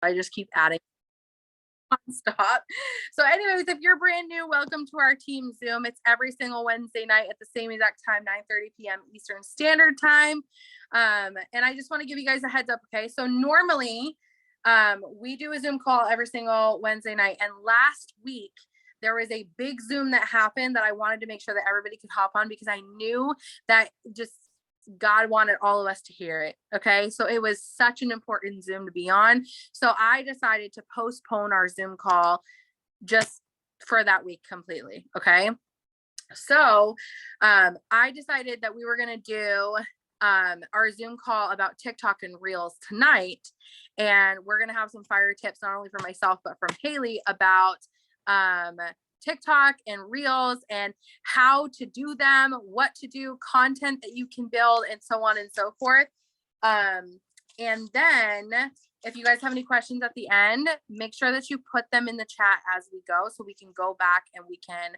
I just keep adding nonstop. So anyways, if you're brand new, welcome to our team Zoom. It's every single Wednesday night at the same exact time, 9:30 p.m. Eastern Standard Time. And I just want to give you guys a heads up. Okay. So normally we do a Zoom call every single Wednesday night. And last week there was a big Zoom that happened that I wanted to make sure that everybody could hop on, because I knew that just God wanted all of us to hear it. Okay. So it was such an important Zoom to be on. So I decided to postpone our Zoom call just for that week completely. Okay. So I decided that we were going to do our Zoom call about TikTok and Reels tonight. And we're going to have some fire tips, not only for myself, but from Haley about TikTok and Reels and how to do them, what to do, content that you can build, and so on and so forth. And then if you guys have any questions at the end, make sure that you put them in the chat as we go, so we can go back and we can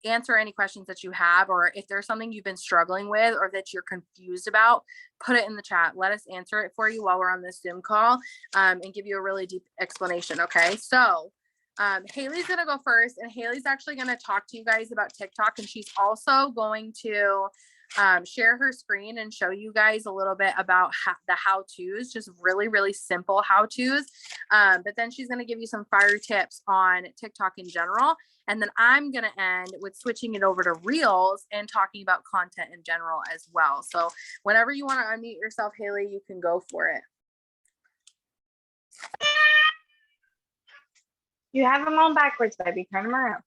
answer any questions that you have, or if there's something you've been struggling with or that you're confused about, put it in the chat. Let us answer it for you while we're on this Zoom call, and give you a really deep explanation. Okay. So Haley's going to go first, and Haley's actually going to talk to you guys about TikTok, and she's also going to share her screen and show you guys a little bit about the how-tos, just really, really simple how-tos. But then she's going to give you some fire tips on TikTok in general. And then I'm going to end with switching it over to Reels and talking about content in general as well. So whenever you want to unmute yourself, Haley, you can go for it. You have them on backwards, baby. Turn them around.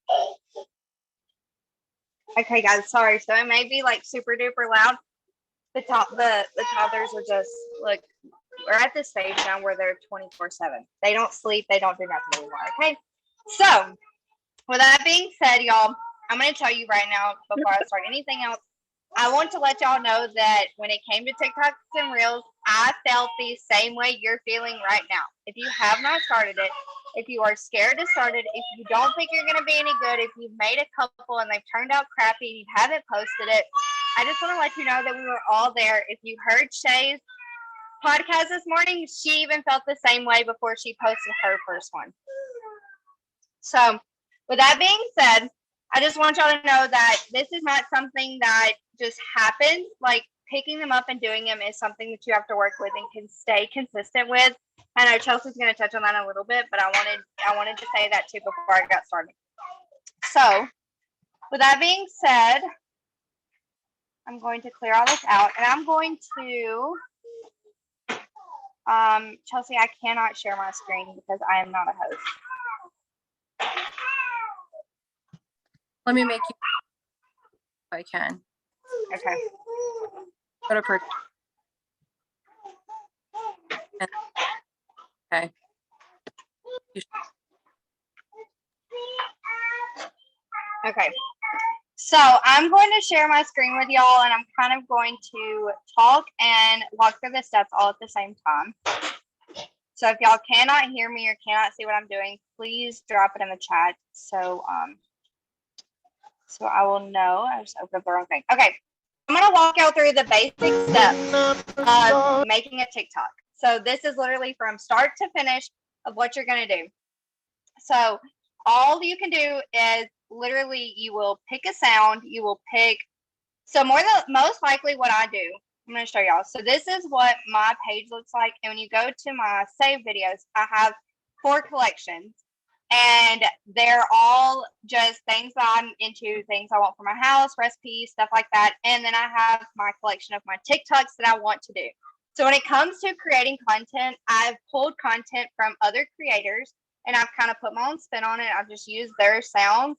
Okay, guys, sorry. So it may be like super duper loud. The toddlers are just, look, we're at this stage now where they're 24/7. They don't sleep. They don't do nothing anymore. Okay. So with that being said, y'all, I'm going to tell you right now before I start anything else, I want to let y'all know that when it came to TikToks and Reels, I felt the same way you're feeling right now. If you have not started it, if you are scared to start it, if you don't think you're going to be any good, if you've made a couple and they've turned out crappy and you haven't posted it, I just want to let you know that we were all there. If you heard Shay's podcast this morning, she even felt the same way before she posted her first one. So with that being said, I just want y'all to know that this is not something that just happens. Like, picking them up and doing them is something that you have to work with and can stay consistent with. I know Chelsea's going to touch on that in a little bit, but I wanted to say that too before I got started. So with that being said, I'm going to clear all this out, and I'm going to Chelsea, I cannot share my screen because I am not a host. Let me make you if I can. Okay. Go to okay. Okay. So I'm going to share my screen with y'all, and I'm kind of going to talk and walk through the steps all at the same time. So if y'all cannot hear me or cannot see what I'm doing, please drop it in the chat. So I will know. I just opened up the wrong thing. Okay. I'm going to walk y'all through the basic steps of making a TikTok. So this is literally from start to finish of what you're going to do. So all you can do is literally you will pick a sound. You will pick. So most likely what I do, I'm going to show y'all. So this is what my page looks like. And when you go to my save videos, I have 4 collections. And they're all just things that I'm into, things I want for my house, recipes, stuff like that. And then I have my collection of my TikToks that I want to do. So when it comes to creating content, I've pulled content from other creators and I've kind of put my own spin on it. I've just used their sounds,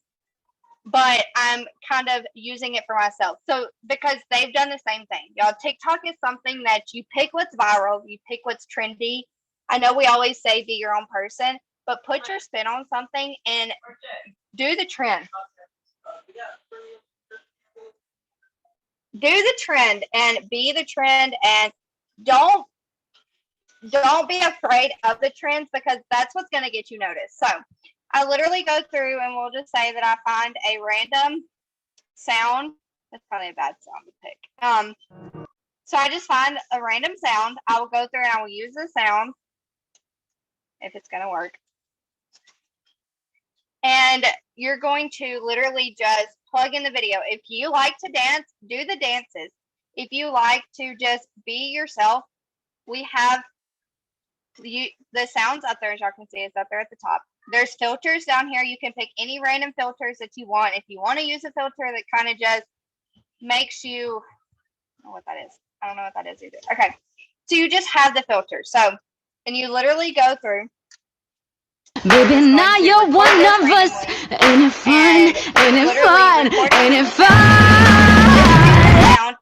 but I'm kind of using it for myself. So because they've done the same thing. Y'all, TikTok is something that you pick what's viral, you pick what's trendy. I know we always say be your own person, but put your spin on something and do the trend. Do the trend and be the trend, and don't be afraid of the trends, because that's what's going to get you noticed. So I literally go through and we'll just say that I find a random sound. That's probably a bad sound to pick. So I just find a random sound. I will go through and I will use the sound. if it's going to work. And you're going to literally just plug in the video. If you like to dance, do the dances. If you like to just be yourself, we have the sounds up there, as y'all can see, is up there at the top. There's filters down here. You can pick any random filters that you want. If you want to use a filter that kind of just makes you, I don't know what that is. I don't know what that is either. Okay. So you just have the filter. So, and you literally go through. Baby, now you're one of us. Ain't it fun? Ain't it fun? Ain't it fun?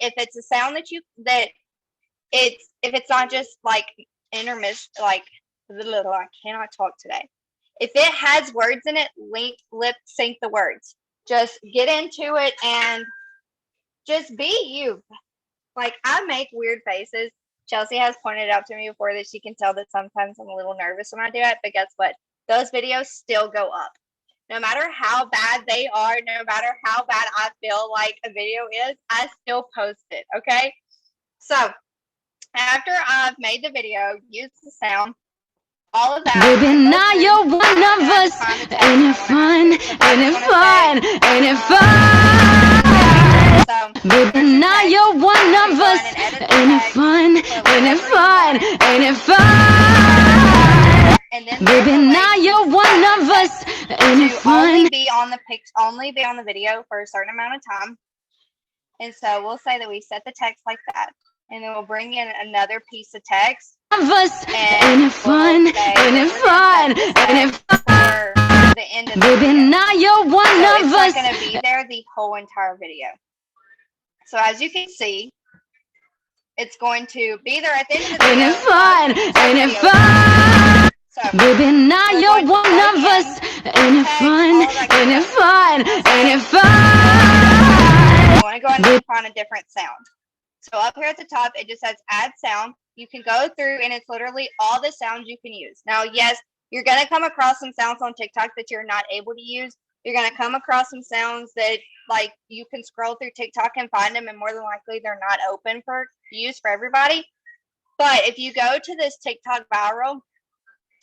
If it's a sound that if it's not just like intermission, like I cannot talk today. If it has words in it, lip sync the words. Just get into it and just be you. Like, I make weird faces. Chelsea has pointed out to me before that she can tell that sometimes I'm a little nervous when I do it, but guess what? Those videos still go up. No matter how bad they are, no matter how bad I feel like a video is, I still post it, okay? So, after I've made the video, use the sound, all of that. Baby, now you're one of us. Ain't it fun? Ain't it fun? Ain't it fun? Baby, now you're one of us. Ain't it fun? Ain't it fun? Ain't it fun? Baby, now you're one of us. Ain't it fun? Only be on the video for a certain amount of time. And so we'll say that we set the text like that, and then we'll bring in another piece of text. Of us. Ain't it fun? Ain't it fun? Ain't it fun? The end of the Baby, video. now you're one So of it's us. not going to be there the whole entire video. So as you can see, it's going to be there at the end of the video. Ain't it fun? Ain't it fun? So, baby, now you're one of us. Ain't it fun? Ain't it fun? Ain't it fun? I want to go ahead and find a different sound. So up here at the top, it just says add sound. You can go through and it's literally all the sounds you can use. Now, yes, you're going to come across some sounds on TikTok that you're not able to use. You're going to come across some sounds that like you can scroll through TikTok and find them, and more than likely they're not open for use for everybody. But if you go to this TikTok viral,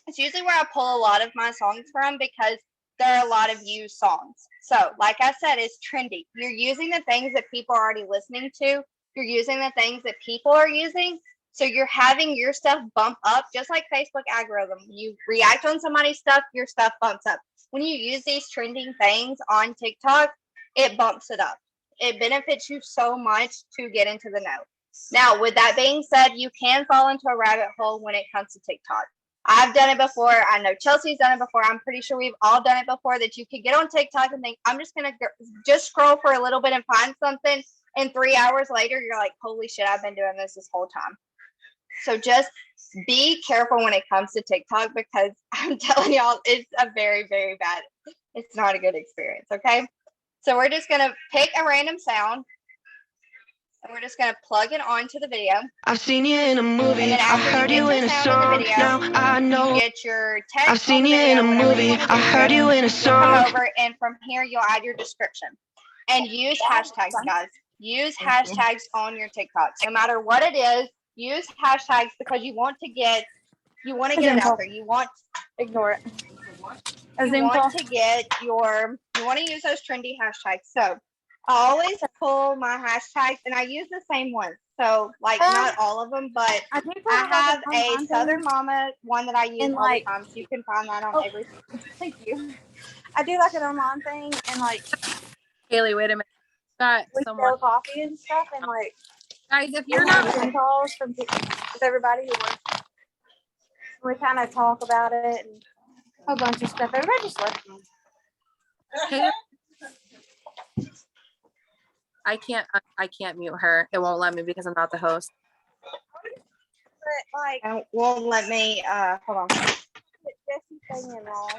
it's usually where I pull a lot of my songs from because there are a lot of used songs. So like I said, it's trendy. You're using the things that people are already listening to. You're using the things that people are using. So you're having your stuff bump up, just like Facebook algorithm. You react on somebody's stuff, your stuff bumps up. When you use these trending things on TikTok, it bumps it up. It benefits you so much to get into the know. Now, with that being said, you can fall into a rabbit hole when it comes to TikTok. I've done it before. I know Chelsea's done it before. I'm pretty sure we've all done it before, that you could get on TikTok and think, I'm just going to just scroll for a little bit and find something. And 3 hours later, you're like, holy shit, I've been doing this whole time. So just be careful when it comes to TikTok, because I'm telling y'all, it's a very, very bad, it's not a good experience, okay? So we're just going to pick a random sound, and we're just going to plug it onto the video. I've seen you in a movie. I heard you in a song. Now I know. You get your text. I've seen you in a movie. I heard you in a song. Come over, and from here, you'll add your description. And use hashtags, guys. Use hashtags on your TikToks. No matter what it is, use hashtags, because you want to get it out there. You want Ignore it. you want to use those trendy hashtags. So I always pull my hashtags, and I use the same ones. So like not all of them, but I have a Southern Mama one that I use all the time. So you can find that on every. Thank you. I do like an Armand thing, and like Haley, wait a minute. Got we someone. sell coffee and stuff, and like Guys, if you're not phone calls from people, with everybody who works. We kind of talk about it and a bunch of stuff. Everybody just left me. I can't mute her. It won't let me because I'm not the host. But like, And won't let me. Hold on. Jesse's thing and all.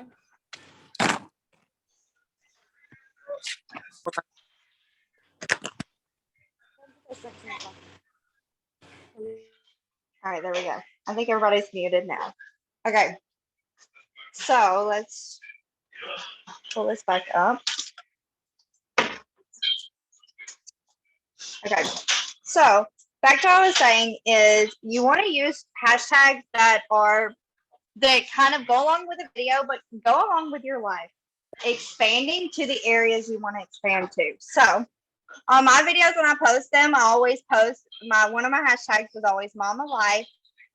All right, there we go. I think everybody's muted now. Okay. So let's pull this back up. Okay. So back to what I was saying is you want to use hashtags that are that kind of go along with the video, but go along with your life. Expanding to the areas you want to expand to. So on my videos, when I post them, I always post one of my hashtags is always Mama Life.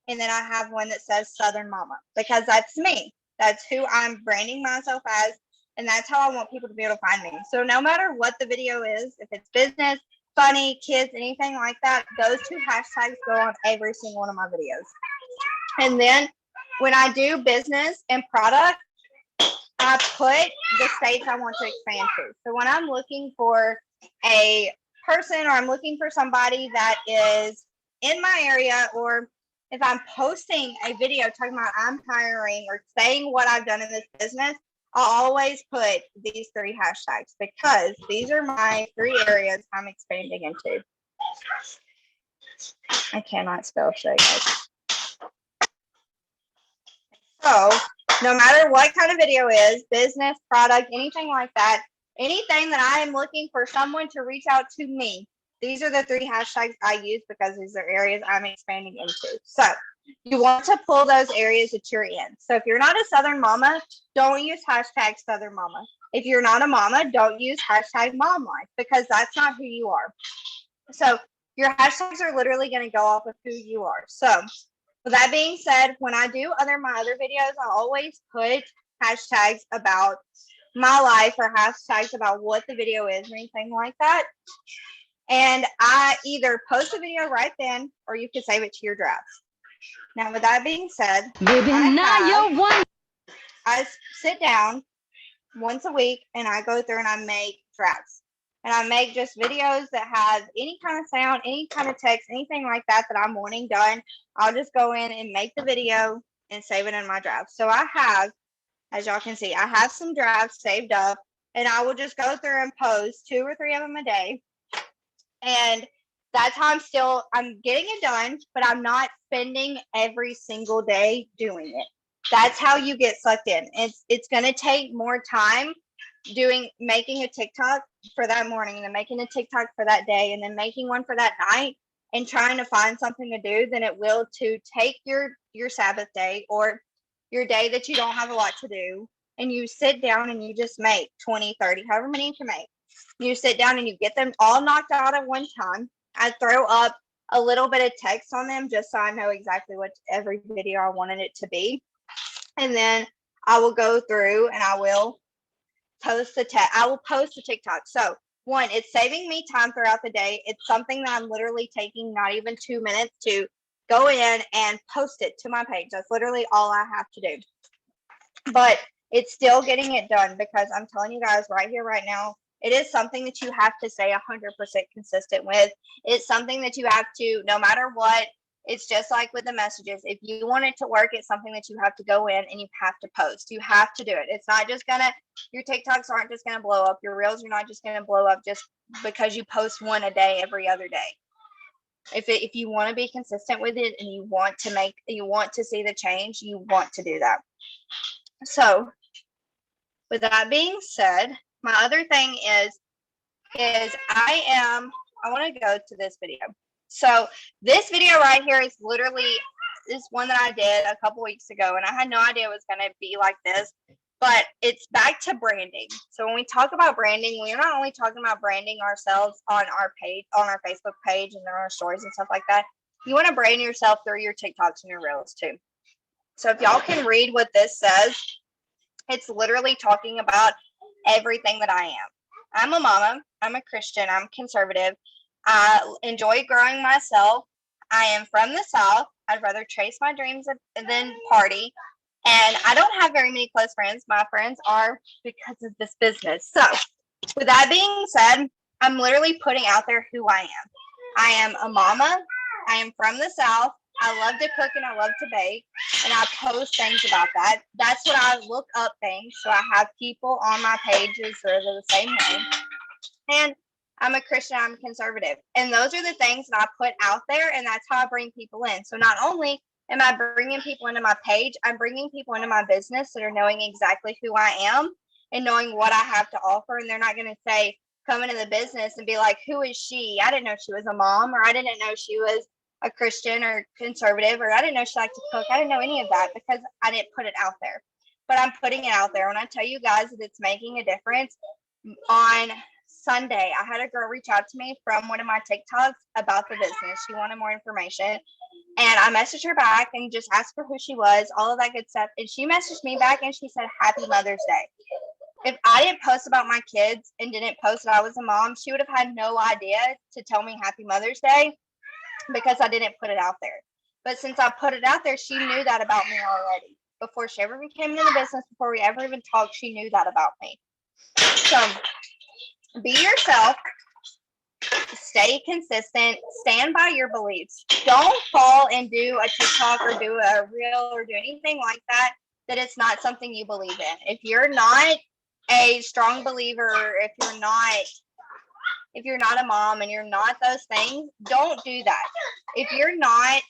And then I have one that says Southern Mama, because that's me. That's who I'm branding myself as. And that's how I want people to be able to find me. So no matter what the video is, if it's business, funny, kids, anything like that, those two hashtags go on every single one of my videos. And then when I do business and product, I put the states I want to expand to. So when I'm looking for a person, or I'm looking for somebody that is in my area, or if I'm posting a video talking about I'm hiring or saying what I've done in this business, I'll always put these 3 hashtags, because these are my 3 areas I'm expanding into. I cannot spell, show you guys. So no matter what kind of video is, business, product, anything like that, anything that I am looking for someone to reach out to me, these are the 3 hashtags I use, because these are areas I'm expanding into. So you want to pull those areas that you're in. So if you're not a Southern mama, don't use hashtag Southern mama. If you're not a mama, don't use hashtag mom life, because that's not who you are. So your hashtags are literally going to go off of who you are. So with that being said, when I do my other videos, I always put hashtags about my life, or hashtags about what the video is, or anything like that. And I either post a video right then, or you can save it to your drafts. Now, with that being said, Baby, now you're one. I sit down once a week and I go through and I make drafts. And I make just videos that have any kind of sound, any kind of text, anything like that that I'm wanting done. I'll just go in and make the video and save it in my drafts. So I have, as y'all can see, I have some drafts saved up, and I will just go through and post 2 or 3 of them a day. And that's how I'm getting it done, but I'm not spending every single day doing it. That's how you get sucked in. It's going to take more time making a TikTok for that morning, and then making a TikTok for that day, and then making one for that night, and trying to find something to do than it will to take your Sabbath day, or your day that you don't have a lot to do, and you sit down and you just make 20, 30, however many you can make. You sit down and you get them all knocked out at one time. I throw up a little bit of text on them just so I know exactly what every video I wanted it to be. And then I will go through and I will post the TikTok. So 1, it's saving me time throughout the day. It's something that I'm literally taking not even 2 minutes to go in and post it to my page. That's literally all I have to do. But it's still getting it done, because I'm telling you guys right here, right now, it is something that you have to stay 100% consistent with. It's something that you have to, no matter what, it's just like with the messages. If you want it to work, it's something that you have to go in and you have to post. You have to do it. It's not just your TikToks aren't just gonna blow up. Your reels are not just gonna blow up just because you post one a day every other day. If you want to be consistent with it, and you want to see the change, you want to do that. So with that being said, my other thing is I want to go to this video. So this video right here is literally this one that I did a couple weeks ago, and I had no idea it was going to be like this, but it's back to branding. So when we talk about branding, we're not only talking about branding ourselves on our page, on our Facebook page, and our stories and stuff like that. You want to brand yourself through your TikToks and your reels too. So if y'all can read what this says, it's literally talking about everything that I am. I'm a mama. I'm a Christian. I'm conservative. I enjoy growing myself. I am from the South. I'd rather chase my dreams than party. And I don't have very many close friends. My friends are because of this business. So with that being said, I'm literally putting out there who I am. I am a mama. I am from the South. I love to cook and I love to bake, and I post things about that. That's what I look up things. So I have people on my pages that are the same way. And I'm a Christian, I'm conservative. And those are the things that I put out there, and that's how I bring people in. So not only am I bringing people into my page, I'm bringing people into my business that are knowing exactly who I am and knowing what I have to offer. And they're not going to come into the business and be like, who is she? I didn't know she was a mom, or I didn't know she was a Christian or conservative, or I didn't know she liked to cook. I didn't know any of that because I didn't put it out there. But I'm putting it out there. When I tell you guys that it's making a difference, on Sunday, I had a girl reach out to me from one of my TikToks about the business. She wanted more information. And I messaged her back and just asked her who she was, all of that good stuff. And she messaged me back and she said, Happy Mother's Day. If I didn't post about my kids and didn't post that I was a mom, she would have had no idea to tell me Happy Mother's Day because I didn't put it out there. But since I put it out there, she knew that about me already. Before she ever came into the business, before we ever even talked, she knew that about me. So be yourself, stay consistent, stand by your beliefs. Don't fall and do a TikTok or do a reel or do anything like that it's not something you believe in. If you're not a strong believer, if you're not a mom and you're not those things, don't do that. If you're not,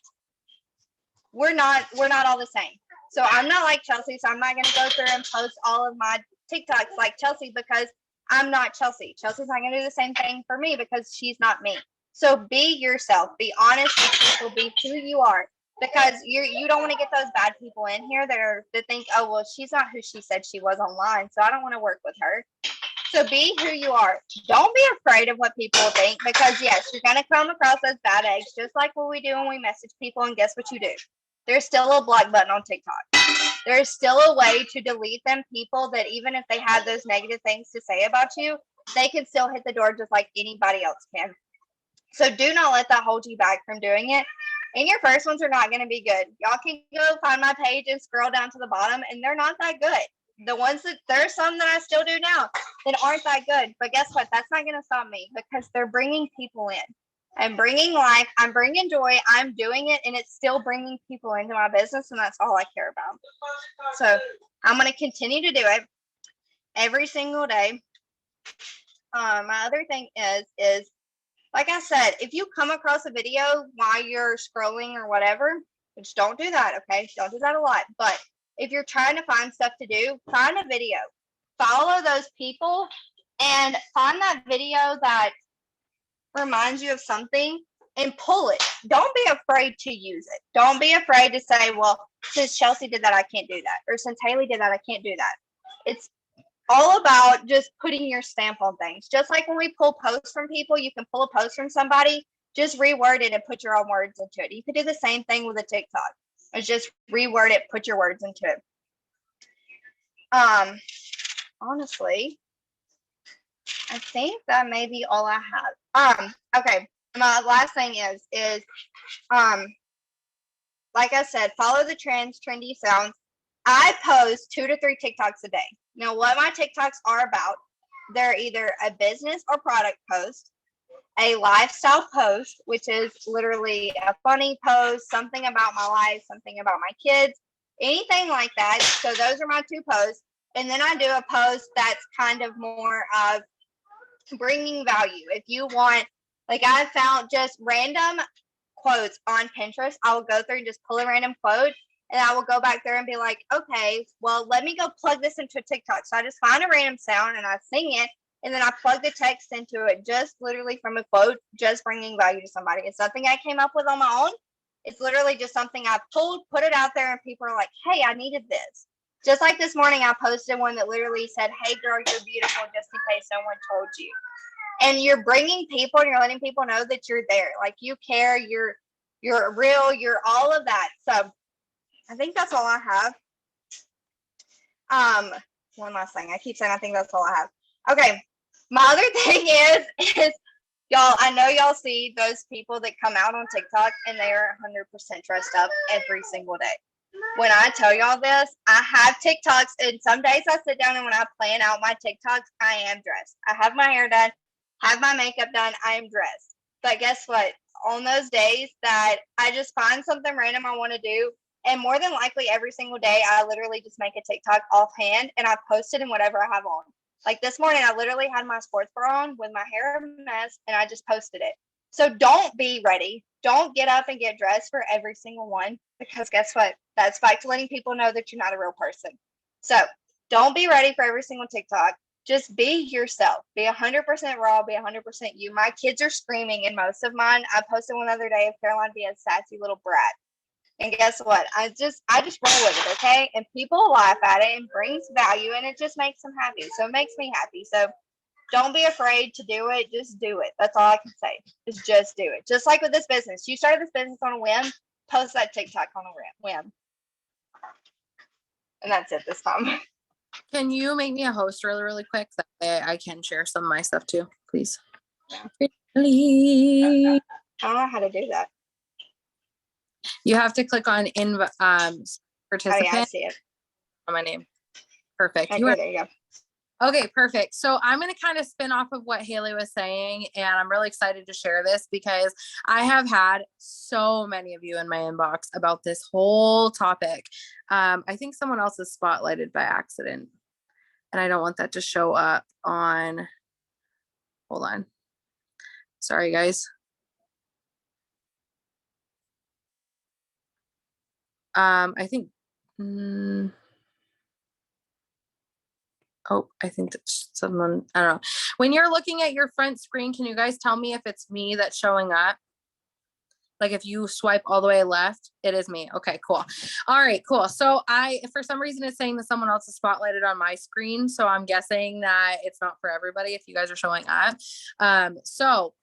we're not all the same. So I'm not like Chelsea, so I'm not going to go through and post all of my TikToks like Chelsea because I'm not Chelsea. Chelsea's not going to do the same thing for me because she's not me. So be yourself, be honest with people, be who you are, because you don't want to get those bad people in here that think, oh, well, she's not who she said she was online, so I don't want to work with her. So be who you are. Don't be afraid of what people think, because yes, you're going to come across as bad eggs, just like what we do when we message people, and guess what you do? There's still a block button on TikTok. There's still a way to delete them people that even if they have those negative things to say about you, they can still hit the door just like anybody else can. So do not let that hold you back from doing it. And your first ones are not going to be good. Y'all can go find my page and scroll down to the bottom, and they're not that good. The ones there's some that I still do now that aren't that good. But guess what? That's not going to stop me because they're bringing people in. I'm bringing life, I'm bringing joy, I'm doing it, and it's still bringing people into my business, and that's all I care about. So I'm going to continue to do it every single day. My other thing is, like I said, if you come across a video while you're scrolling or whatever, which don't do that, okay? Don't do that a lot. But if you're trying to find stuff to do, find a video. Follow those people and find that video that reminds you of something and pull it. Don't be afraid to use it. Don't be afraid to say, well, since Chelsea did that, I can't do that. Or since Haley did that, I can't do that. It's all about just putting your stamp on things. Just like when we pull posts from people, you can pull a post from somebody, just reword it and put your own words into it. You could do the same thing with a TikTok. It's just reword it, put your words into it. Honestly, I think that may be all I have. Okay. My last thing is like I said, follow the trends, trendy sounds. I post 2 to 3 TikToks a day. Now, what my TikToks are about, they're either a business or product post, a lifestyle post, which is literally a funny post, something about my life, something about my kids, anything like that. So those are my 2 posts. And then I do a post that's kind of more of bringing value. If you want, like I found just random quotes on Pinterest, I will go through and just pull a random quote, and I will go back there and be like, okay, well, let me go plug this into a TikTok. So I just find a random sound and I sing it, and then I plug the text into it, just literally from a quote, just bringing value to somebody. It's nothing I came up with on my own. It's literally just something I pulled, put it out there, and people are like, hey, I needed this. Just like this morning, I posted one that literally said, hey, girl, you're beautiful, just in case no one told you. And you're bringing people and you're letting people know that you're there. Like, you care, you're real, you're all of that. So I think that's all I have. One last thing. I keep saying I think that's all I have. Okay. My other thing is y'all, I know y'all see those people that come out on TikTok and they are 100% dressed up every single day. When I tell y'all this, I have TikToks, and some days I sit down and when I plan out my TikToks, I am dressed. I have my hair done, have my makeup done, I am dressed. But guess what? On those days that I just find something random I want to do, and more than likely every single day, I literally just make a TikTok offhand and I post it in whatever I have on. Like this morning, I literally had my sports bra on with my hair a mess, and I just posted it. So don't be ready. Don't get up and get dressed for every single one, because guess what? That's back to letting people know that you're not a real person. So don't be ready for every single TikTok. just be yourself. Be 100% raw. Be 100% you. My kids are screaming in most of mine. I posted one the other day of Caroline being a sassy little brat. And guess what? I just roll with it, okay? And people laugh at it and brings value, and it just makes them happy. So it makes me happy. So don't be afraid to do it. Just do it. That's all I can say. Just do it. Just like with this business. You started this business on a whim. Post that TikTok on a whim. And that's it this time. Can you make me a host really, really quick? That way I can share some of my stuff too, please. Really? I don't know how to do that. You have to click on participant. Oh, yeah, I see it. On my name. Perfect. Okay, there you go. Okay, perfect. So I'm going to kind of spin off of what Haley was saying, and I'm really excited to share this because I have had so many of you in my inbox about this whole topic. I think someone else is spotlighted by accident, and I don't want that to show up on, hold on. Sorry, guys. I think, oh, I think that's someone, I don't know. When you're looking at your front screen, can you guys tell me if it's me that's showing up? Like if you swipe all the way left, it is me. Okay, cool. All right, cool. So for some reason it's saying that someone else is spotlighted on my screen. So I'm guessing that it's not for everybody if you guys are showing up. So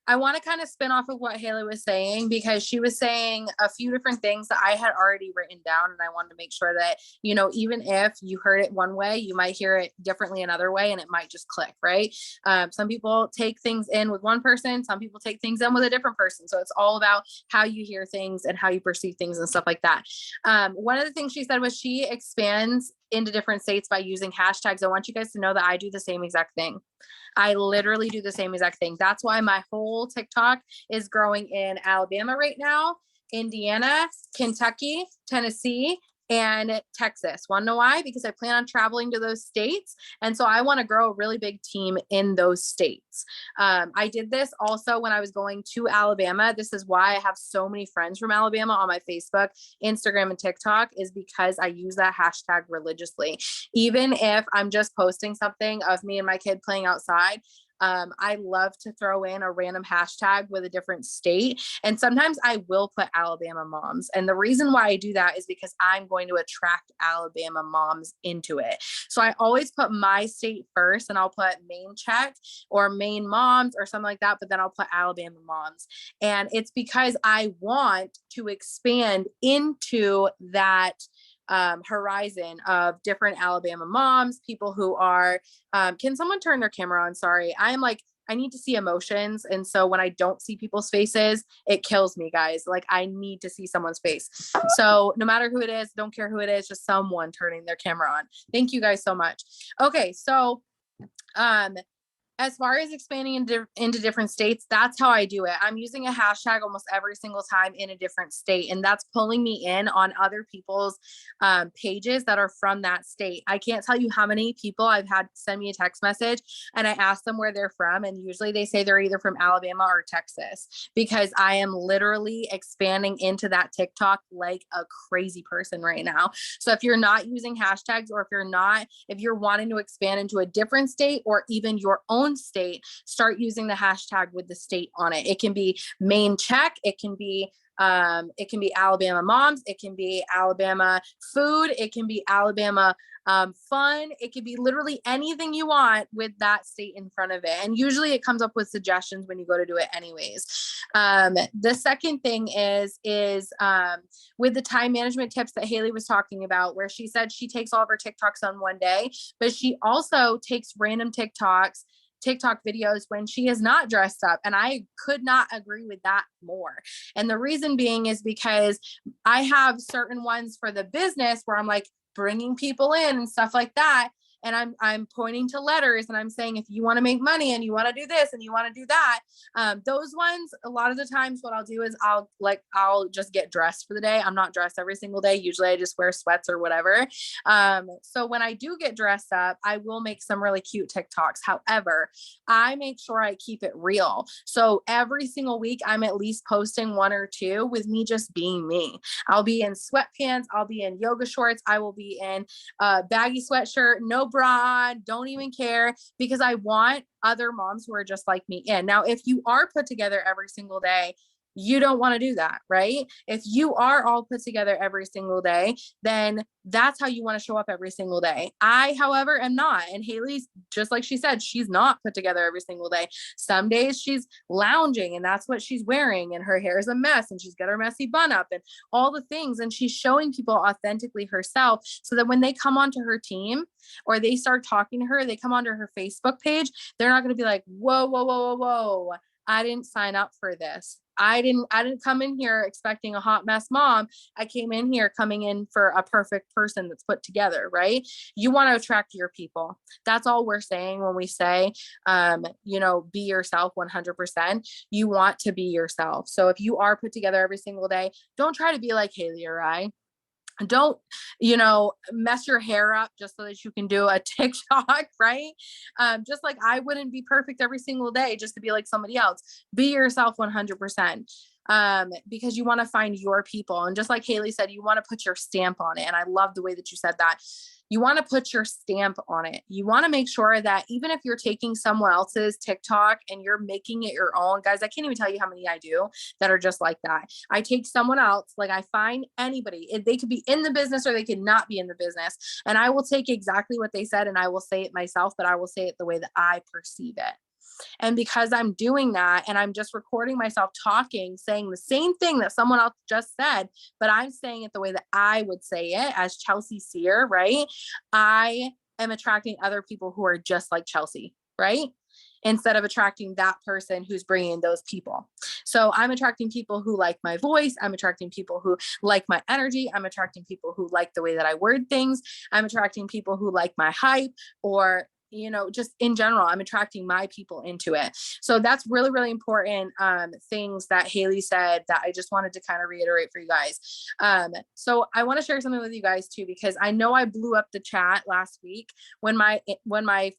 I want to kind of spin off of what Haley was saying, because she was saying a few different things that I had already written down. And I wanted to make sure that, you know, even if you heard it one way, you might hear it differently another way, and it might just click, right? Some people take things in with one person. Some people take things in with a different person. So it's all about how you hear things and how you perceive things and stuff like that. One of the things she said was she expands into different states by using hashtags. I want you guys to know that I do the same exact thing. I literally do the same exact thing. That's why my whole TikTok is growing in Alabama right now, Indiana, Kentucky, Tennessee, and Texas. Want to know why? Because I plan on traveling to those states. And so I want to grow a really big team in those states. I did this also when I was going to Alabama. This is why I have so many friends from Alabama on my Facebook, Instagram, and TikTok, is because I use that hashtag religiously. Even if I'm just posting something of me and my kid playing outside, I love to throw in a random hashtag with a different state. And sometimes I will put Alabama moms. And the reason why I do that is because I'm going to attract Alabama moms into it. So I always put my state first, and I'll put Maine check or Maine moms or something like that. But then I'll put Alabama moms. And it's because I want to expand into that horizon of different Alabama moms, people who are, can someone turn their camera on? Sorry. I'm like, I need to see emotions. And so when I don't see people's faces, it kills me, guys. Like I need to see someone's face. So no matter who it is, don't care who it is, just someone turning their camera on. Thank you guys so much. Okay. So, as far as expanding into different states, that's how I do it. I'm using a hashtag almost every single time in a different state. And that's pulling me in on other people's pages that are from that state. I can't tell you how many people I've had send me a text message and I ask them where they're from. And usually they say they're either from Alabama or Texas, because I am literally expanding into that TikTok like a crazy person right now. So if you're not using hashtags, or if you're wanting to expand into a different state or even your own state, start using the hashtag with the state on it. It can be Maine check. It can be Alabama moms. It can be Alabama food. It can be Alabama fun. It could be literally anything you want with that state in front of it. And usually it comes up with suggestions when you go to do it anyways. The second thing is with the time management tips that Haley was talking about, where she said she takes all of her TikToks on one day, but she also takes random TikTok videos when she is not dressed up. And I could not agree with that more. And the reason being is because I have certain ones for the business where I'm like bringing people in and stuff like that. And I'm pointing to letters and I'm saying, if you want to make money and you want to do this and you want to do that, those ones, a lot of the times what I'll do is I'll just get dressed for the day. I'm not dressed every single day. Usually I just wear sweats or whatever. So when I do get dressed up, I will make some really cute TikToks. However, I make sure I keep it real. So every single week I'm at least posting one or two with me just being me. I'll be in sweatpants. I'll be in yoga shorts. I will be in a baggy sweatshirt, no bra on, don't even care, because I want other moms who are just like me in. Now, if you are put together every single day, you don't want to do that, right? If you are all put together every single day, then that's how you want to show up every single day. I, however, am not. And Haley's, just like she said, she's not put together every single day. Some days she's lounging and that's what she's wearing, and her hair is a mess and she's got her messy bun up and all the things. And she's showing people authentically herself, so that when they come onto her team or they start talking to her, they come onto her Facebook page, they're not going to be like, whoa, whoa, whoa, whoa, whoa. I didn't sign up for this. I didn't come in here expecting a hot mess mom. I came in here coming in for a perfect person that's put together, right? You want to attract your people. That's all we're saying when we say, be yourself 100%. You want to be yourself. So if you are put together every single day, don't try to be like Haley or I. Don't, mess your hair up just so that you can do a TikTok, right? Just like I wouldn't be perfect every single day just to be like somebody else. Be yourself 100%. Because you want to find your people. And just like Haley said, you want to put your stamp on it. And I love the way that you said that. You want to put your stamp on it. You want to make sure that even if you're taking someone else's TikTok and you're making it your own, guys, I can't even tell you how many I do that are just like that. I take someone else, like I find anybody, they could be in the business or they could not be in the business. And I will take exactly what they said and I will say it myself, but I will say it the way that I perceive it. And because I'm doing that and I'm just recording myself talking, saying the same thing that someone else just said, but I'm saying it the way that I would say it as Chelsea Sear, right? I am attracting other people who are just like Chelsea, right? Instead of attracting that person who's bringing those people. So I'm attracting people who like my voice. I'm attracting people who like my energy. I'm attracting people who like the way that I word things. I'm attracting people who like my hype, or just in general, I'm attracting my people into it. So that's really, really important things that Haley said that I just wanted to kind of reiterate for you guys. So I want to share something with you guys too, because I know I blew up the chat last week when my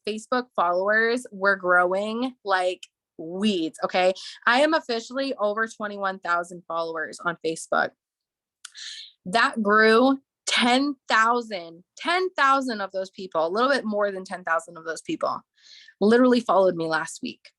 Facebook followers were growing like weeds. Okay. I am officially over 21,000 followers on Facebook. That grew 10,000 of those people, a little bit more than 10,000 of those people literally followed me last week.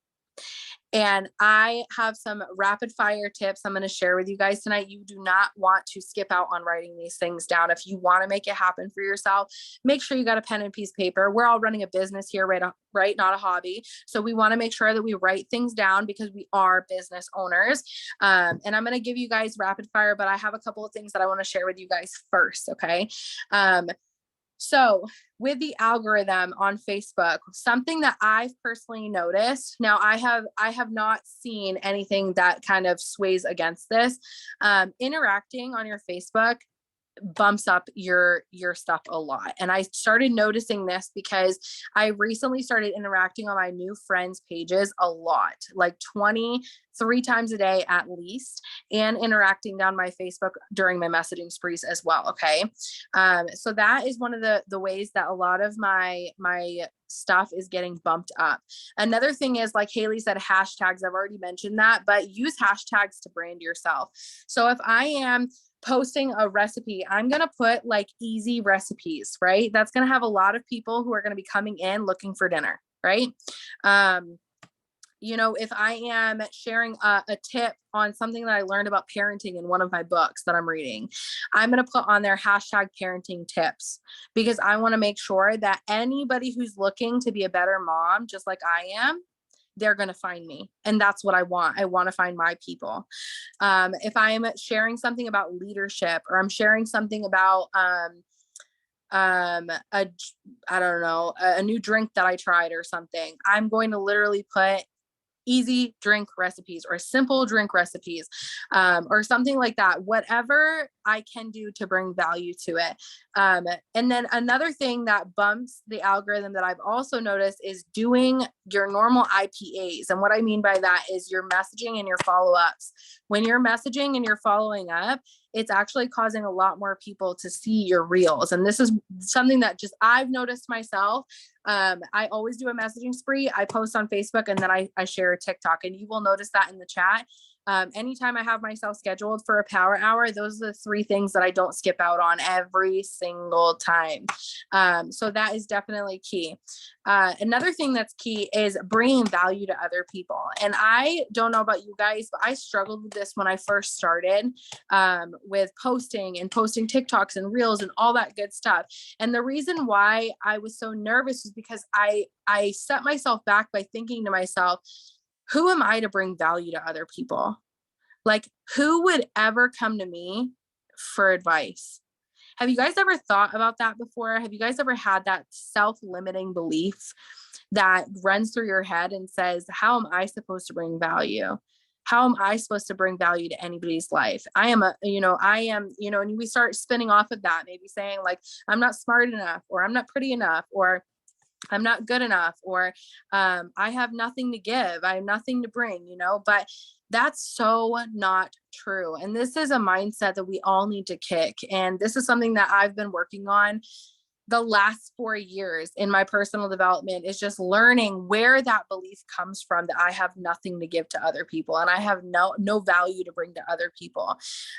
And I have some rapid fire tips I'm going to share with you guys tonight. You do not want to skip out on writing these things down. If you want to make it happen for yourself, make sure you got a pen and piece of paper. We're all running a business here, right? Not a hobby. So we want to make sure that we write things down because we are business owners. And I'm going to give you guys rapid fire, but I have a couple of things that I want to share with you guys first. Okay. So with the algorithm on Facebook, something that I've personally noticed, now I have not seen anything that kind of sways against this, interacting on your Facebook bumps up your stuff a lot. And I started noticing this because I recently started interacting on my new friends pages a lot, like 23 times a day at least, and interacting down my Facebook during my messaging sprees as well. Okay. So that is one of the ways that a lot of my stuff is getting bumped up. Another thing is, like Haley said, hashtags. I've already mentioned that, but use hashtags to brand yourself. So if I am posting a recipe, I'm going to put like easy recipes, right? That's going to have a lot of people who are going to be coming in looking for dinner, right? If I am sharing a tip on something that I learned about parenting in one of my books that I'm reading, I'm going to put on there hashtag parenting tips, because I want to make sure that anybody who's looking to be a better mom, just like I am, they're going to find me. And that's what I want. I want to find my people. If I'm sharing something about leadership, or I'm sharing something about, a new drink that I tried or something, I'm going to literally put easy drink recipes or simple drink recipes, or something like that, whatever I can do to bring value to it. And then another thing that bumps the algorithm that I've also noticed is doing your normal IPAs. And what I mean by that is your messaging and your follow-ups. When you're messaging and you're following up, it's actually causing a lot more people to see your reels. And this is something that just I've noticed myself. I always do a messaging spree. I post on Facebook and then I share a TikTok, and you will notice that in the chat. Anytime I have myself scheduled for a power hour, those are the 3 things that I don't skip out on every single time. So that is definitely key. Another thing that's key is bringing value to other people. And I don't know about you guys, but I struggled with this when I first started, with posting TikToks and reels and all that good stuff. And the reason why I was so nervous is because I set myself back by thinking to myself, who am I to bring value to other people? Like, who would ever come to me for advice? Have you guys ever thought about that before? Have you guys ever had that self-limiting belief that runs through your head and says, how am I supposed to bring value? How am I supposed to bring value to anybody's life? and we start spinning off of that, maybe saying like, I'm not smart enough, or I'm not pretty enough, or I'm not good enough, or I have nothing to give. I have nothing to bring, but that's so not true. And this is a mindset that we all need to kick. And this is something that I've been working on the last 4 years in my personal development, is just learning where that belief comes from, that I have nothing to give to other people and I have no value to bring to other people.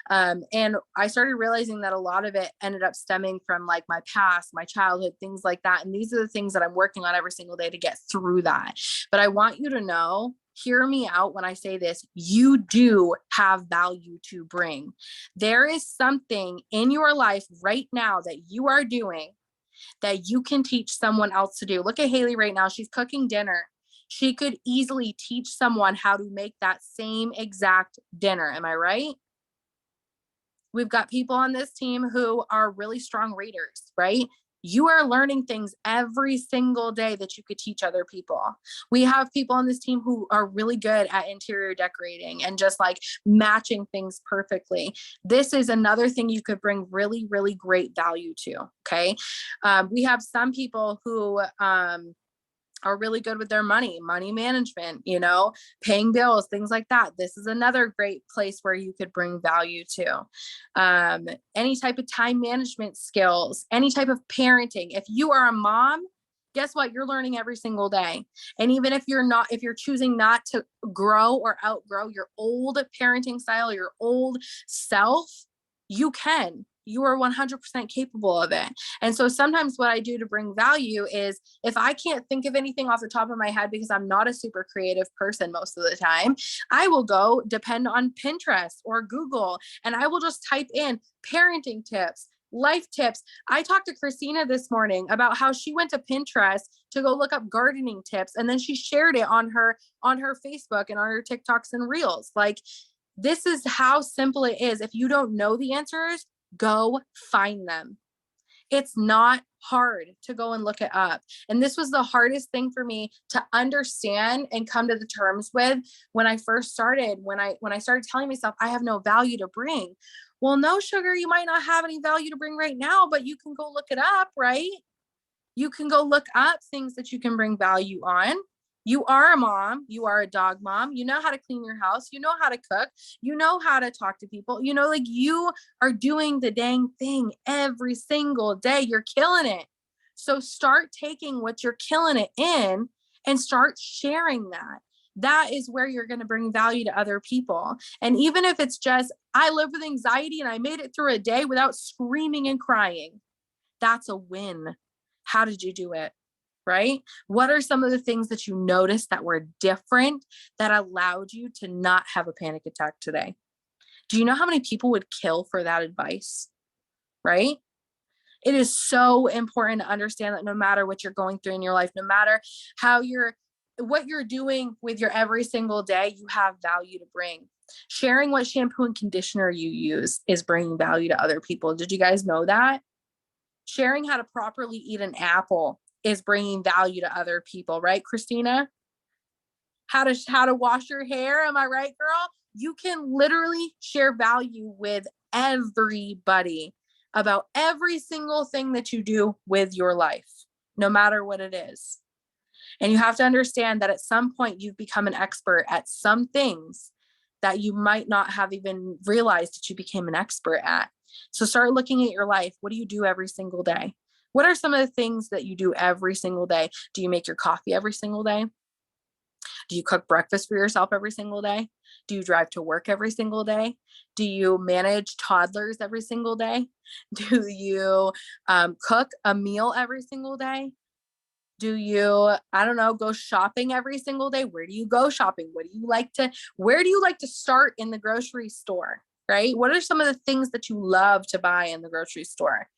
And I started realizing that a lot of it ended up stemming from like my past, my childhood, things like that. And these are the things that I'm working on every single day to get through that. But I want you to know, hear me out when I say this, you do have value to bring. There is something in your life right now that you are doing that you can teach someone else to do. Look at Haley right now. She's cooking dinner. She could easily teach someone how to make that same exact dinner. Am I right? We've got people on this team who are really strong readers, right? You are learning things every single day that you could teach other people. We have people on this team who are really good at interior decorating and just like matching things perfectly. This is another thing you could bring really, really great value to. Okay. We have some people who, are really good with their money management, paying bills, things like that. This is another great place where you could bring value to. Any type of time management skills, any type of parenting. If you are a mom, guess what? You're learning every single day. And even if you're choosing not to grow or outgrow your old parenting style, your old self, you are 100% capable of it. And so sometimes what I do to bring value is, if I can't think of anything off the top of my head, because I'm not a super creative person most of the time, I will go depend on Pinterest or Google, and I will just type in parenting tips, life tips. I talked to Christina this morning about how she went to Pinterest to go look up gardening tips, and then she shared it on her Facebook and on her TikToks and Reels. Like, this is how simple it is. If you don't know the answers, go find them. It's not hard to go and look it up. And this was the hardest thing for me to understand and come to the terms with when I first started, when I started telling myself I have no value to bring. Well, no, sugar, you might not have any value to bring right now, but you can go look it up, right? You can go look up things that you can bring value on. You are a mom, you are a dog mom, you know how to clean your house, you know how to cook, you know how to talk to people, like you are doing the dang thing every single day. You're killing it. So start taking what you're killing it in and start sharing that. That is where you're going to bring value to other people. And even if it's just, I live with anxiety and I made it through a day without screaming and crying, that's a win. How did you do it? Right? What are some of the things that you noticed that were different that allowed you to not have a panic attack today? Do you know how many people would kill for that advice? Right? It is so important to understand that no matter what you're going through in your life, no matter what you're doing with your every single day, you have value to bring. Sharing what shampoo and conditioner you use is bringing value to other people. Did you guys know that? Sharing how to properly eat an apple is bringing value to other people, right, Christina? How to wash your hair, am I right, girl? You can literally share value with everybody about every single thing that you do with your life, no matter what it is. And you have to understand that at some point you've become an expert at some things that you might not have even realized that you became an expert at. So start looking at your life. What do you do every single day? What are some of the things that you do every single day? Do you make your coffee every single day? Do you cook breakfast for yourself every single day? Do you drive to work every single day? Do you manage toddlers every single day? Do you cook a meal every single day? Do you, I don't know, go shopping every single day? Where do you go shopping? Where do you like to start in the grocery store, right? What are some of the things that you love to buy in the grocery store?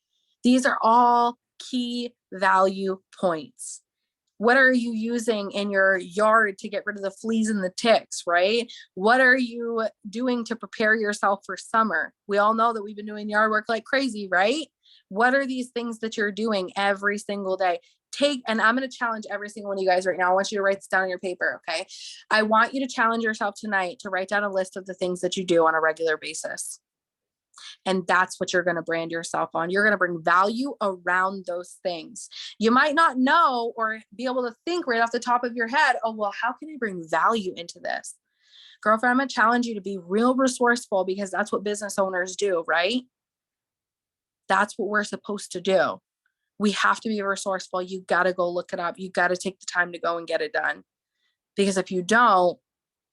These are all key value points. What are you using in your yard to get rid of the fleas and the ticks, right? What are you doing to prepare yourself for summer? We all know that we've been doing yard work like crazy, right? What are these things that you're doing every single day? And I'm going to challenge every single one of you guys right now. I want you to write this down on your paper. Okay. I want you to challenge yourself tonight to write down a list of the things that you do on a regular basis. And that's what you're going to brand yourself on. You're going to bring value around those things. You might not know or be able to think right off the top of your head, oh, well, how can I bring value into this? Girlfriend, I'm going to challenge you to be real resourceful, because that's what business owners do, right? That's what we're supposed to do. We have to be resourceful. You got to go look it up. You got to take the time to go and get it done. Because if you don't,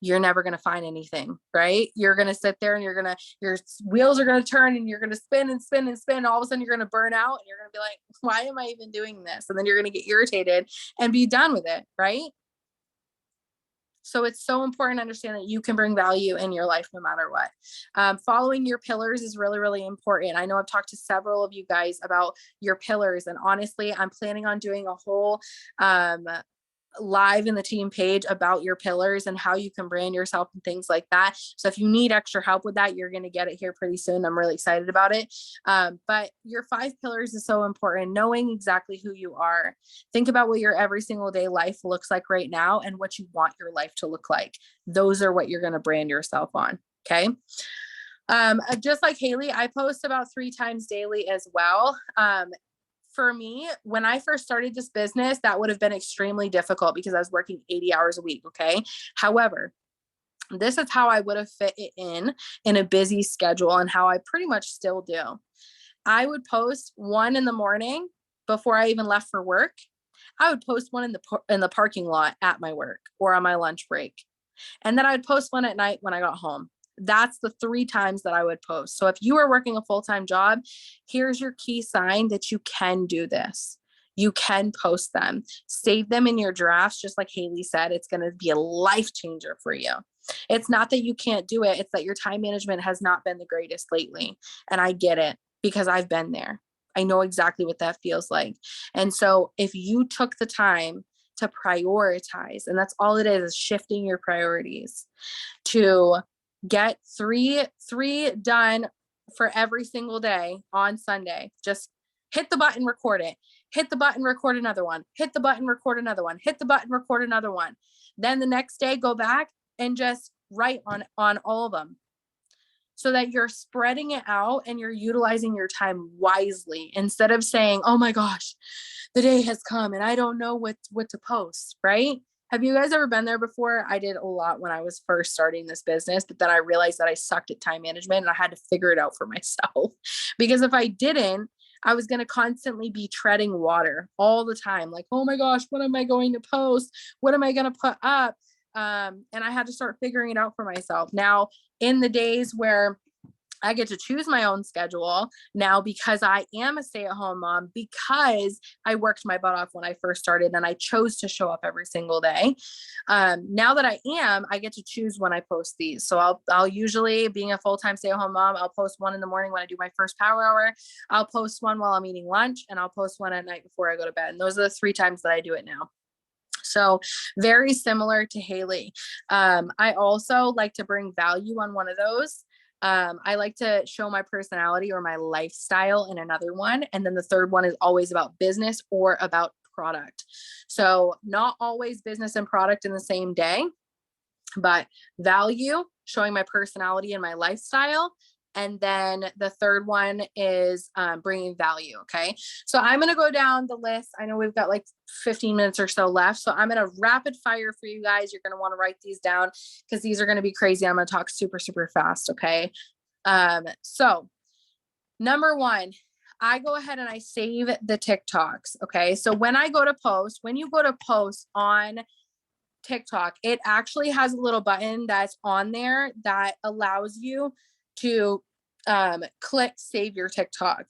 you're never going to find anything, right? You're going to sit there and your wheels are going to turn and you're going to spin and spin and spin. All of a sudden you're going to burn out and you're going to be like, why am I even doing this? And then you're going to get irritated and be done with it, right? So it's so important to understand that you can bring value in your life no matter what. Following your pillars is really, really important. I know I've talked to several of you guys about your pillars, and honestly, I'm planning on doing a whole live in the team page about your pillars and how you can brand yourself and things like that. So if you need extra help with that, you're going to get it here pretty soon. I'm really excited about it. But your 5 pillars is so important. Knowing exactly who you are. Think about what your every single day life looks like right now and what you want your life to look like. Those are what you're going to brand yourself on. Okay. Just like Haley, I post about 3 times daily as well. For me, when I first started this business, that would have been extremely difficult because I was working 80 hours a week. Okay. However, this is how I would have fit it in a busy schedule, and how I pretty much still do. I would post one in the morning before I even left for work. I would post one in the parking lot at my work or on my lunch break. And then I would post one at night when I got home. That's the 3 times that I would post. So if you are working a full-time job, here's your key sign that you can do this. You can post them, save them in your drafts. Just like Haley said, it's going to be a life changer for you. It's not that you can't do it. It's that your time management has not been the greatest lately. And I get it, because I've been there. I know exactly what that feels like. And so if you took the time to prioritize, and that's all it is shifting your priorities, to get three done for every single day on Sunday. Just hit the button, record it. Hit the button, record another one. Hit the button, record another one. Hit the button, record another one. Then the next day, go back and just write on all of them, so that you're spreading it out and you're utilizing your time wisely, instead of saying, oh my gosh, the day has come and I don't know what to post, right? Have you guys ever been there before? I did a lot when I was first starting this business, but then I realized that I sucked at time management and I had to figure it out for myself. Because if I didn't, I was going to constantly be treading water all the time. Like, oh my gosh, what am I going to post? What am I going to put up? And I had to start figuring it out for myself. Now, in the days where I get to choose my own schedule now, because I am a stay-at-home mom, because I worked my butt off when I first started and I chose to show up every single day. Now that I get to choose when I post these. So I'll usually, being a full-time stay-at-home mom, I'll post one in the morning when I do my first power hour. I'll post one while I'm eating lunch, and I'll post one at night before I go to bed. And those are the 3 times that I do it now. So very similar to Haley. I also like to bring value on one of those. I like to show my personality or my lifestyle in another one. And then the third one is always about business or about product. So not always business and product in the same day, but value, showing my personality and my lifestyle. And then the third one is bringing value. Okay. So I'm going to go down the list. I know we've got like 15 minutes or so left. So I'm going to rapid fire for you guys. You're going to want to write these down because these are going to be crazy. I'm going to talk super, super fast. Okay. So number 1, I go ahead and I save the TikToks. Okay. So when you go to post on TikTok, it actually has a little button that's on there that allows you to click save your TikTok.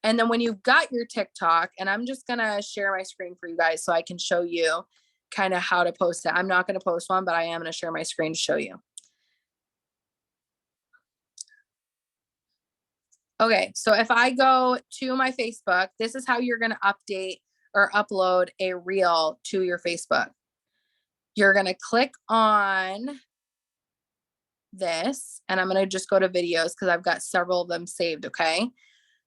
And then when you've got your TikTok, and I'm just gonna share my screen for you guys so I can show you kind of how to post it. I'm not gonna post one, but I am gonna share my screen to show you. Okay, so if I go to my Facebook, this is how you're gonna update or upload a reel to your Facebook. You're gonna click on this, and I'm gonna just go to videos because I've got several of them saved, okay?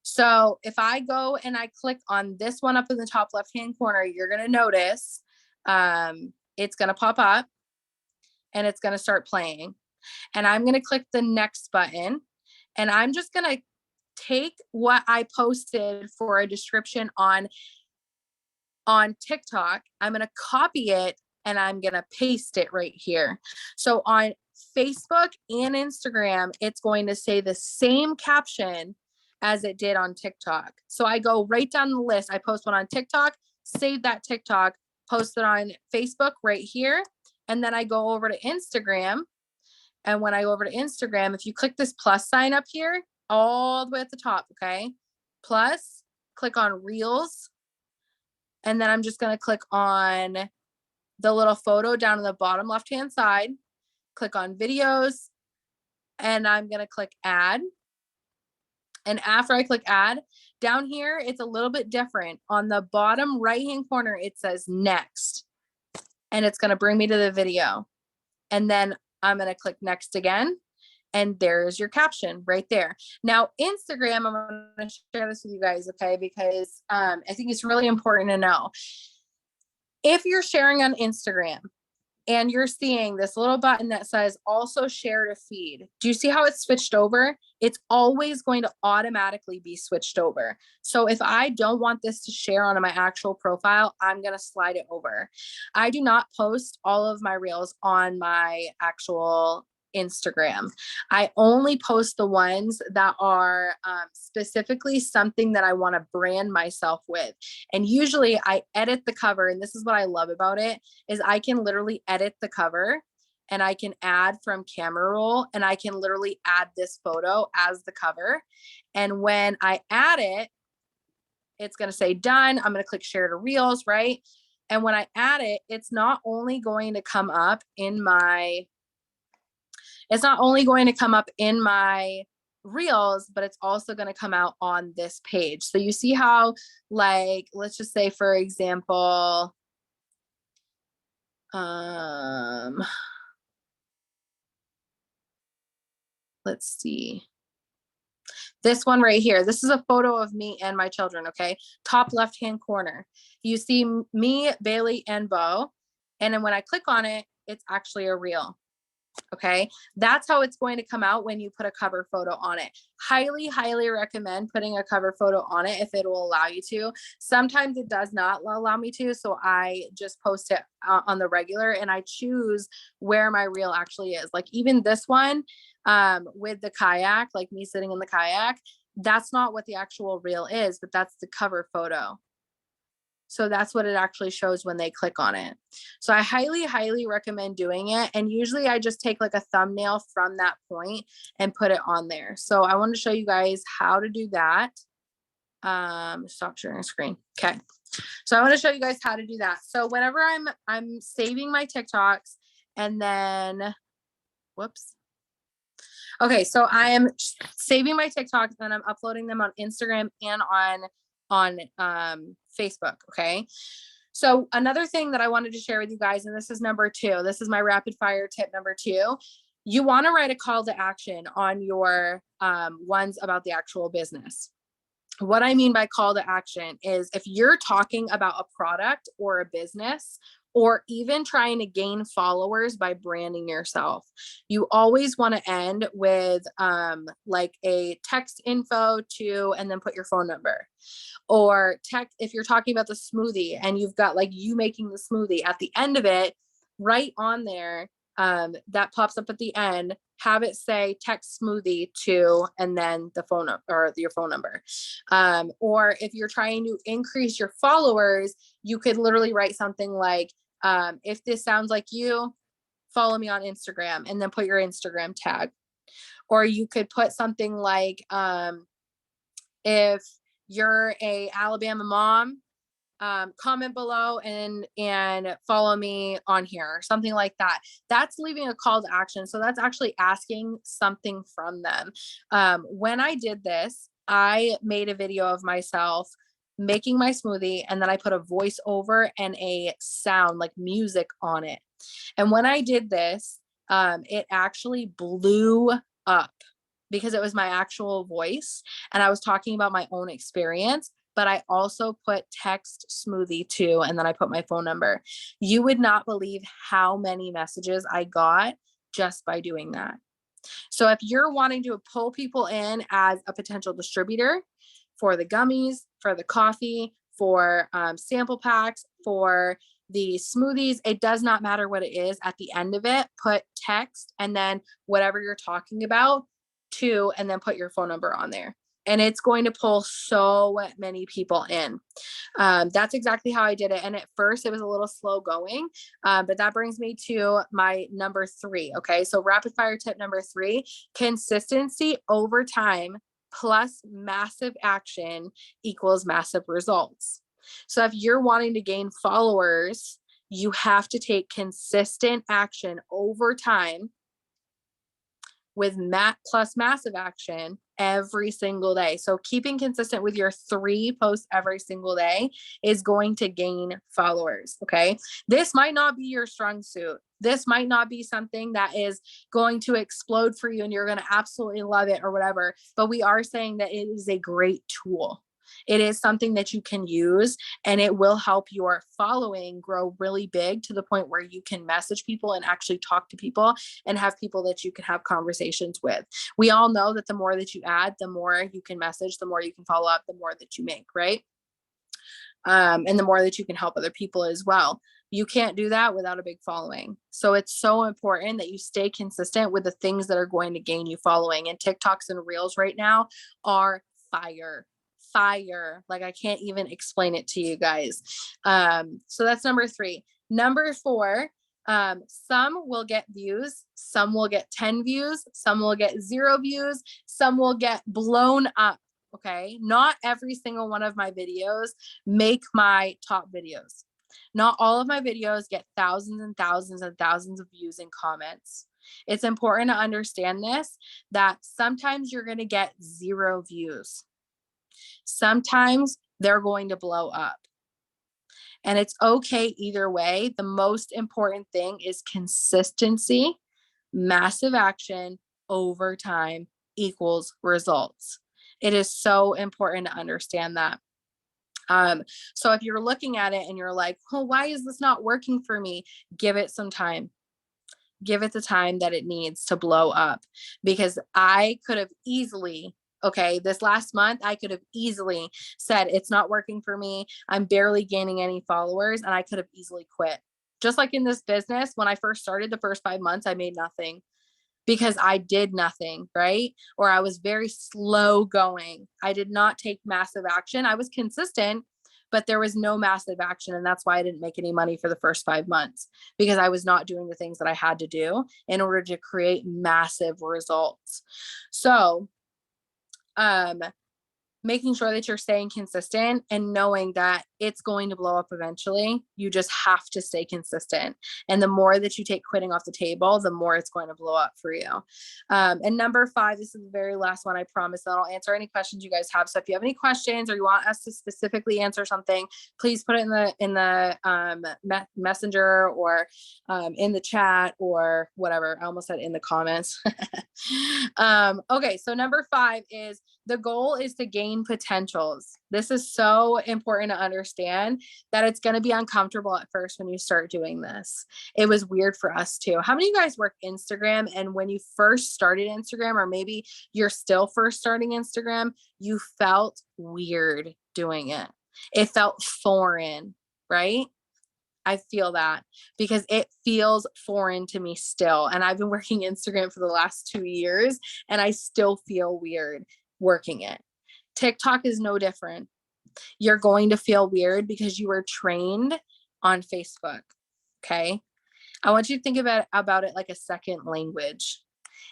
So if I go and I click on this one up in the top left-hand corner, you're gonna notice it's gonna pop up and it's gonna start playing. And I'm gonna click the next button, and I'm just gonna take what I posted for a description on TikTok. I'm gonna copy it and I'm gonna paste it right here. So on Facebook and Instagram, it's going to say the same caption as it did on TikTok. So I go right down the list. I post one on TikTok, save that TikTok, post it on Facebook right here. And then I go over to Instagram. And when I go over to Instagram, if you click this plus sign up here, all the way at the top, okay? Plus, click on Reels. And then I'm just gonna click on the little photo down in the bottom left-hand side, click on videos, and I'm gonna click add. And after I click add, down here, it's a little bit different. On the bottom right-hand corner, it says next, and it's gonna bring me to the video. And then I'm gonna click next again, and there's your caption right there. Now, Instagram, I'm gonna share this with you guys, okay? Because I think it's really important to know. If you're sharing on Instagram and you're seeing this little button that says also share to feed, do you see how it's switched over? It's always going to automatically be switched over. So if I don't want this to share on my actual profile, I'm going to slide it over. I do not post all of my reels on my actual Instagram. I only post the ones that are specifically something that I want to brand myself with. And usually I edit the cover, and this is what I love about it, is I can literally edit the cover and I can add from camera roll, and I can literally add this photo as the cover. And when I add it, it's going to say done. I'm going to click share to reels, right? And when I add it, it's not only going to come up in my reels, but it's also going to come out on this page. So you see how, like, let's just say, for example, let's see. This one right here, this is a photo of me and my children, okay? Top left-hand corner. You see me, Bailey, and Bo. And then when I click on it, it's actually a reel. Okay, that's how it's going to come out when you put a cover photo on it. Highly, highly recommend putting a cover photo on it if it will allow you to. Sometimes it does not allow me to, so I just post it on the regular, and I choose where my reel actually is. Like even this one with the kayak, like me sitting in the kayak, that's not what the actual reel is, but that's the cover photo. So that's what it actually shows when they click on it. So I highly, highly recommend doing it. And usually I just take like a thumbnail from that point and put it on there. So I want to show you guys how to do that. Stop sharing screen. Okay. So I want to show you guys how to do that. So whenever I'm saving my TikToks, and then, whoops. Okay. So I am saving my TikToks and I'm uploading them on Instagram and on Facebook. Okay. So another thing that I wanted to share with you guys, and this is number 2, this is my rapid fire tip number 2. You want to write a call to action on your ones about the actual business. What I mean by call to action is if you're talking about a product or a business, or even trying to gain followers by branding yourself, you always want to end with like a text info to, and then put your phone number. Or text, if you're talking about the smoothie and you've got like you making the smoothie at the end of it, right on there, that pops up at the end, have it say text smoothie to, and then the phone or your phone number. Or if you're trying to increase your followers, you could literally write something like, If this sounds like you, follow me on Instagram and then put your Instagram tag. Or you could put something like, if you're a Alabama mom, comment below and follow me on here, something like that. That's leaving a call to action. So that's actually asking something from them. When I did this, I made a video of myself making my smoothie, and then I put a voiceover and a sound like music on it. And when I did this, it actually blew up because it was my actual voice and I was talking about my own experience. But I also put text smoothie too, and then I put my phone number. You would not believe how many messages I got just by doing that. So if you're wanting to pull people in as a potential distributor for the gummies, for the coffee, for sample packs, for the smoothies, it does not matter what it is. At the end of it, put text and then whatever you're talking about to, and then put your phone number on there. And it's going to pull so many people in. That's exactly how I did it. And at first it was a little slow going, but that brings me to my number 3. Okay. So rapid fire tip number 3, consistency over time plus massive action equals massive results. So if you're wanting to gain followers, you have to take consistent action over time with plus massive action every single day. So keeping consistent with your 3 posts every single day is going to gain followers. Okay. This might not be your strong suit. This might not be something that is going to explode for you and you're going to absolutely love it or whatever, but we are saying that it is a great tool. It is something that you can use and it will help your following grow really big to the point where you can message people and actually talk to people and have people that you can have conversations with. We all know that the more that you add, the more you can message, the more you can follow up, the more that you make, right? And the more that you can help other people as well. You can't do that without a big following. So it's so important that you stay consistent with the things that are going to gain you following. And TikToks and Reels right now are fire. Like I can't even explain it to you guys. So that's number 3. Number 4, some will get views, some will get 10 views, some will get 0 views, some will get blown up. Okay. Not every single one of my videos make my top videos. Not all of my videos get thousands and thousands and thousands of views and comments. It's important to understand this, that sometimes you're going to get 0 views. Sometimes they're going to blow up. And it's okay either way. The most important thing is consistency, massive action over time equals results. It is so important to understand that. So if you're looking at it and you're like, well, why is this not working for me? Give it some time. Give it the time that it needs to blow up, because I could have easily, this last month, I could have easily said, it's not working for me. I'm barely gaining any followers. And I could have easily quit. Just like in this business, when I first started, the first 5 months, I made nothing because I did nothing, right? Or I was very slow going. I did not take massive action. I was consistent, but there was no massive action. And that's why I didn't make any money for the first 5 months, because I was not doing the things that I had to do in order to create massive results. So, making sure that you're staying consistent and knowing that it's going to blow up eventually. You just have to stay consistent. And the more that you take quitting off the table, the more it's going to blow up for you. And number 5, this is the very last one. I promise that I'll answer any questions you guys have. So if you have any questions or you want us to specifically answer something, please put it in the messenger or in the chat or whatever. I almost said in the comments. Okay. So number 5 is, the goal is to gain potentials. This is so important to understand that it's going to be uncomfortable at first when you start doing this. It was weird for us too. How many of you guys work Instagram, and when you first started Instagram, or maybe you're still first starting Instagram, you felt weird doing it? It felt foreign, right? I feel that because it feels foreign to me still. And I've been working Instagram for the last 2 years and I still feel weird working it. TikTok is no different. You're going to feel weird because you were trained on Facebook. Okay. I want you to think about it like a second language.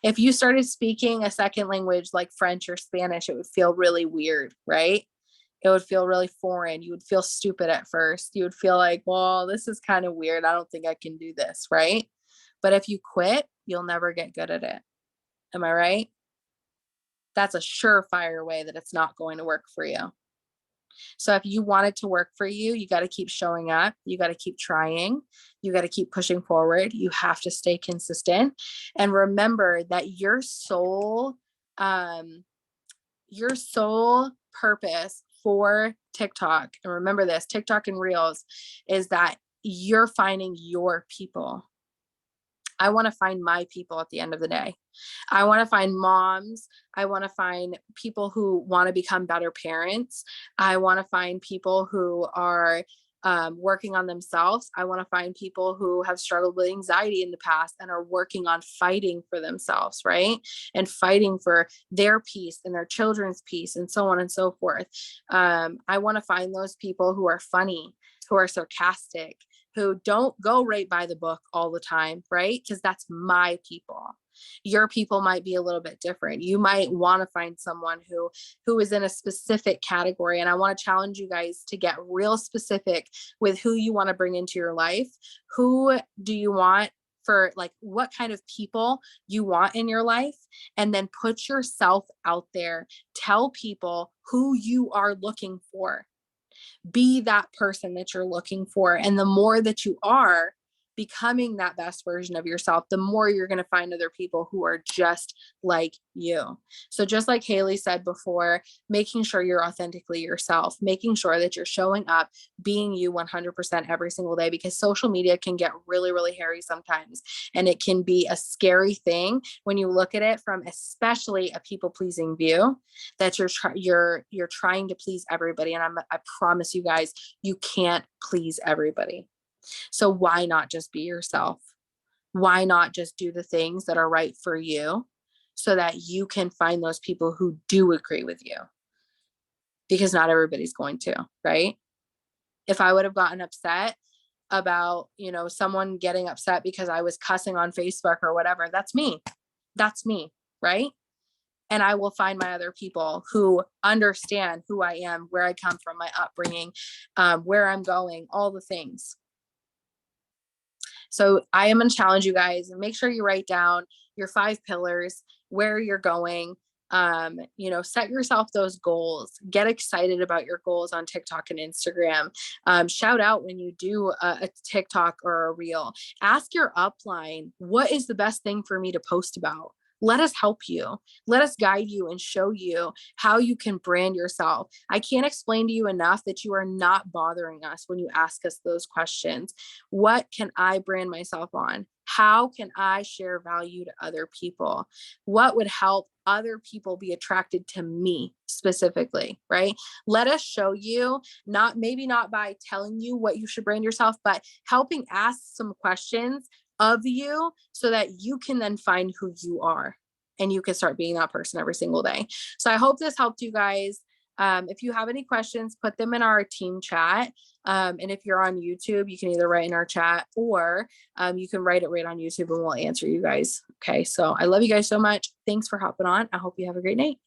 If you started speaking a second language like French or Spanish, it would feel really weird, right? It would feel really foreign. You would feel stupid at first. You would feel like, well, this is kind of weird. I don't think I can do this, right? But if you quit, you'll never get good at it. Am I right? That's a surefire way that it's not going to work for you. So if you want it to work for you, you got to keep showing up. You got to keep trying. You got to keep pushing forward. You have to stay consistent. And remember that your sole purpose for TikTok, and remember this, TikTok and Reels, is that you're finding your people. I want to find my people at the end of the day. I want to find moms. I want to find people who want to become better parents. I want to find people who are working on themselves. I want to find people who have struggled with anxiety in the past and are working on fighting for themselves, right? And fighting for their peace and their children's peace and so on and so forth. I want to find those people who are funny, who are sarcastic, who don't go right by the book all the time, right? Because that's my people. Your people might be a little bit different. You might want to find someone who is in a specific category. And I want to challenge you guys to get real specific with who you want to bring into your life. Who do you want for, like, what kind of people you want in your life? And then put yourself out there. Tell people who you are looking for. Be that person that you're looking for. And the more that you are becoming that best version of yourself, the more you're going to find other people who are just like you. So just like Haley said before, making sure you're authentically yourself, making sure that you're showing up, being you 100% every single day, because social media can get really, really hairy sometimes. And it can be a scary thing when you look at it from especially a people pleasing view, that you're trying to please everybody. And I promise you guys, you can't please everybody. So why not just be yourself? Why not just do the things that are right for you so that you can find those people who do agree with you? Because not everybody's going to, right? If I would have gotten upset about, someone getting upset because I was cussing on Facebook or whatever, that's me. That's me, right? And I will find my other people who understand who I am, where I come from, my upbringing, where I'm going, all the things. So I am going to challenge you guys, and make sure you write down your 5 pillars, where you're going, set yourself those goals, get excited about your goals on TikTok and Instagram. Shout out when you do a TikTok or a reel. Ask your upline, what is the best thing for me to post about? Let us help you. Let us guide you and show you how you can brand yourself. I can't explain to you enough that you are not bothering us when you ask us those questions. What can I brand myself on? How can I share value to other people? What would help other people be attracted to me specifically, right? Let us show you, maybe not by telling you what you should brand yourself, but helping ask some questions of you so that you can then find who you are and you can start being that person every single day. So I hope this helped you guys. If you have any questions, put them in our team chat. And if you're on YouTube, you can either write in our chat or you can write it right on YouTube and we'll answer you guys. Okay. So I love you guys so much. Thanks for hopping on. I hope you have a great night.